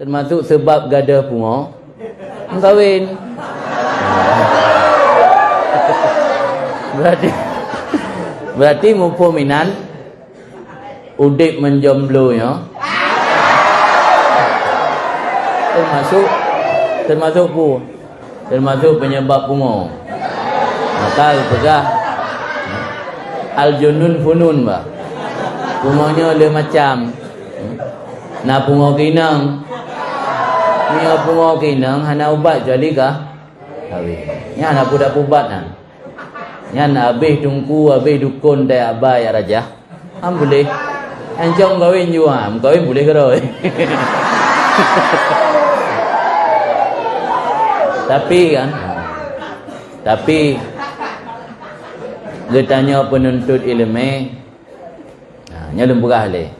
termasuk sebab gadah pungo kahwin. Berarti mumpaminan udip menjomblonya termasuk penyebab pungo. Maka pegah al-junun funun bah. Pungonya le macam na pungo kinang. Ni pungo kinang hana ubat jali kah? Kahwin. Nya nak budak ubat kan. Nya nak habis tungku habis dukun dai abai raja. Am boleh. Anjong kahwin juga, kahwin boleh ke roy. Tapi dia tanya penuntut ilmu, nya lembugah le.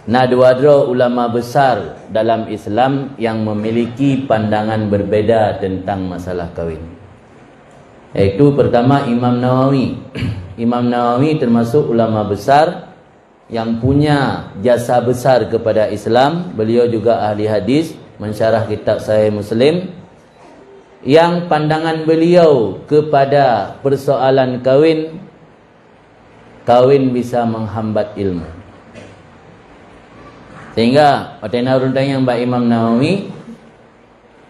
Dua ulama besar dalam Islam yang memiliki pandangan berbeza tentang masalah kahwin. Yaitu pertama Imam Nawawi. Imam Nawawi termasuk ulama besar yang punya jasa besar kepada Islam. Beliau juga ahli hadis, mensyarah kitab Sahih Muslim. Yang pandangan beliau kepada persoalan kahwin bisa menghambat ilmu. Sehingga patena runtang yang Mbak Imam Nawawi,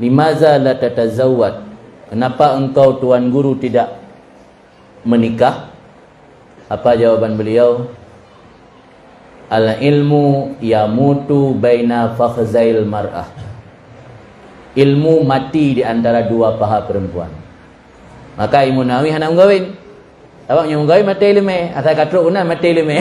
limaza la tatazawwad? Kenapa engkau tuan guru tidak menikah? Apa jawaban beliau? Al ilmu yamutu baina fakhzail mar'ah. Ilmu mati di antara dua paha perempuan. Maka Imam Nawawi hendak menggawin. Awak yang menggawin mati ilmu. Asal katruk pun mati ilmu.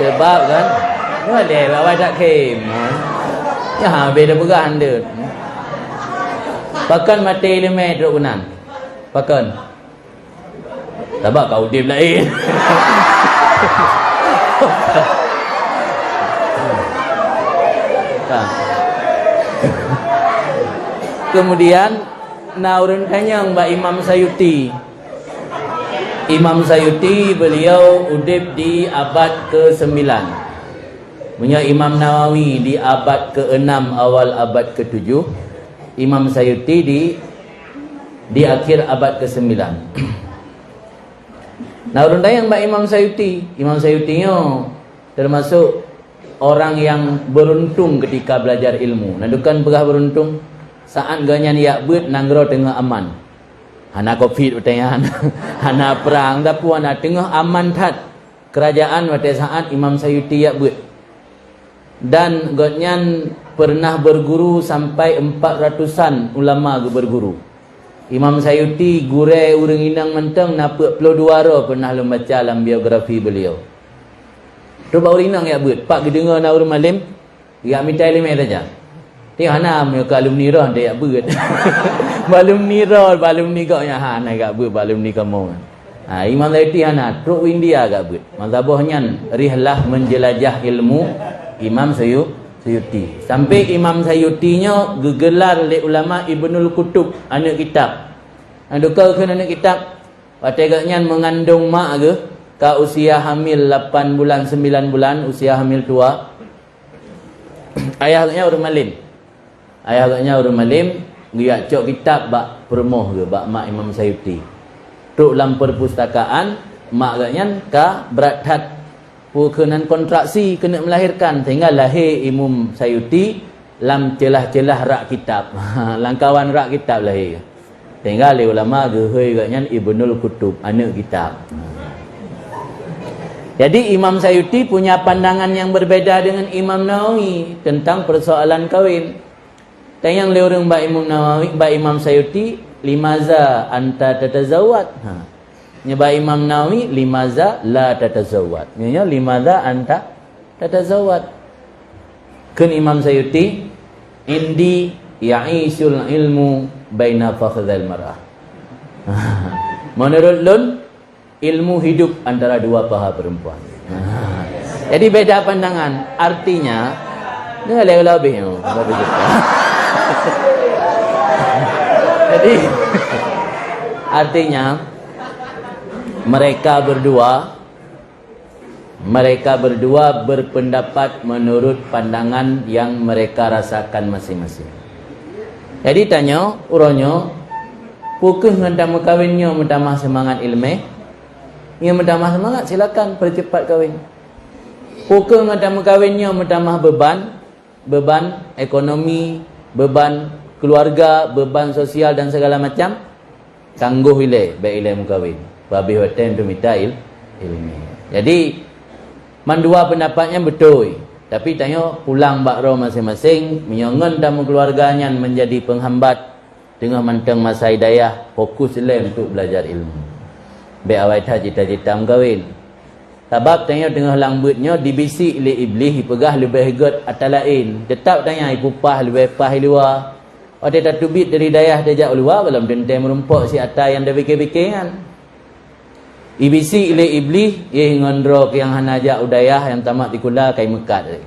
Sebab kan boleh bawa tak kem. Ya beda pegah anda. Pakan mati ilmu teruk benan. Pakan. Sebab kau udip lain. Kemudian naurun kanyang Mbak Imam Sayuti. Imam Sayuti beliau udip di abad ke-9. Punya Imam Nawawi di abad ke-6 awal abad ke-7. Imam Sayuti di akhir abad ke-9. Nah, yang Mbak Imam Sayuti. Imam Sayutinya termasuk orang yang beruntung ketika belajar ilmu. Nadukan pegah beruntung saat ganyan yak bet nanggro tengah aman. Hana covid utaya hana perang tapi wana tengah aman tat kerajaan pada saat Imam Sayuti yak bet. Dan ganyan pernah berguru sampai 400-an ulama berguru. Imam Sayuti gure urang inang mentang napek puluh duara pernah membaca dalam biografi beliau. Tu bau inang yak bet pak gedengar na urang malim yak minta ilmu saja. Ti hana me alumni roh dia bet. Alumni roh alumni kau nya hana gak bet alumni kamu. Imam Sayuti hana truk India gak bet. Mazhabnya rihlah menjelajah ilmu Imam Sayuti. Sampai Imam Sayutinya gegelar oleh ulama Ibnul Qutub anak kitab. Adukah ke anak kitab patagaknya mengandung mak ke ka usia hamil 8 bulan 9 bulan usia hamil tua. Ayahnya urang malim. Ayahnya urang malim dia cok kitab bak permoh ke bak mak Imam Sayuti. Tuk dalam perpustakaan mak gaknya ka berat kenan kontraksi kena melahirkan sehingga lahir Imam Sayuti lam celah-celah rak kitab. Langkawan rak kitab lahir. Sehingga oleh ulama gehoi gaknya Ibnul Qutub anak kitab. Jadi Imam Sayuti punya pandangan yang berbeza dengan Imam Nawawi tentang persoalan kahwin. Dan yang le orang Mbak Imam Nawawi, Mbak Imam Sayuti limaza anta tatazawwad. Nyebab Imam Nawawi limaza la tatazawwad. Nyonya limaza anta tatazawwad. Kun Imam Sayuti indi ya'isul ilmu baina fakhdzal mar'ah. Menurut lun ilmu hidup antara dua paha perempuan. Jadi beda pandangan. Artinya dengan lebih jadi Artinya mereka berdua berpendapat menurut pandangan yang mereka rasakan masing-masing. Jadi tanya uronyo, pukul ngentama kawinnya mentambah semangat ilmu, yang mentambah semangat silakan percepat kawin. Pukul ngentama kawinnya mentambah beban ekonomi, beban keluarga, beban sosial dan segala macam, tangguh ile baik ilmu kawin. Babi hotel tu minta ilmu. Jadi mandua pendapatnya betul, tapi tanya pulang bakro masing-masing menyongon dalam keluarganya menjadi penghambat dengan manteng masa hidayah fokus le untuk belajar ilmu. Be awai ta cita-cita kawin. Sebab tanya tengah lambutnya dibisik oleh iblis pegah lebih hebat atas lain. Tetap tanya ipupah lebih pah luar. Ada tak tubit dari dayah dejak luar belum tentu merumpok si atas yang dah fikir-fikiran. Ibisi ile iblis ye ngondrok yang hanaja udayah yang tamat dikula kai mekat ni.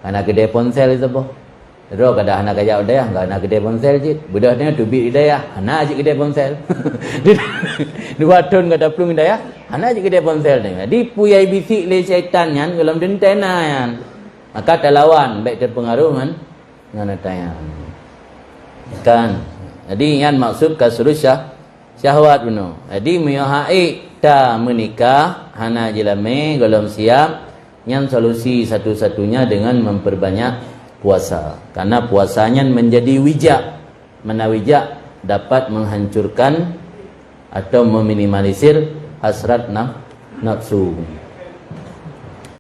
Kana gede ponsel itu apa? Ro kada hana kaya udayah enggak hana gede ponsel jit. Budahnya tubi hidayah, hana aja gede ponsel. Dua ton kada plung hidayah, hana aja gede ponsel ni. Jadi puya ibisi ile syaitan yan dalam dentena yan. Maka talawan baik terpengaruh dengan tayan. Kan. Jadi yang maksud kasrus syahwat benar. Jadi miyahai ta menikah hana jelame golong siap yang solusi satu-satunya dengan memperbanyak puasa. Karena puasanya menjadi wijak. Mana wijak dapat menghancurkan atau meminimalisir hasrat nafsu.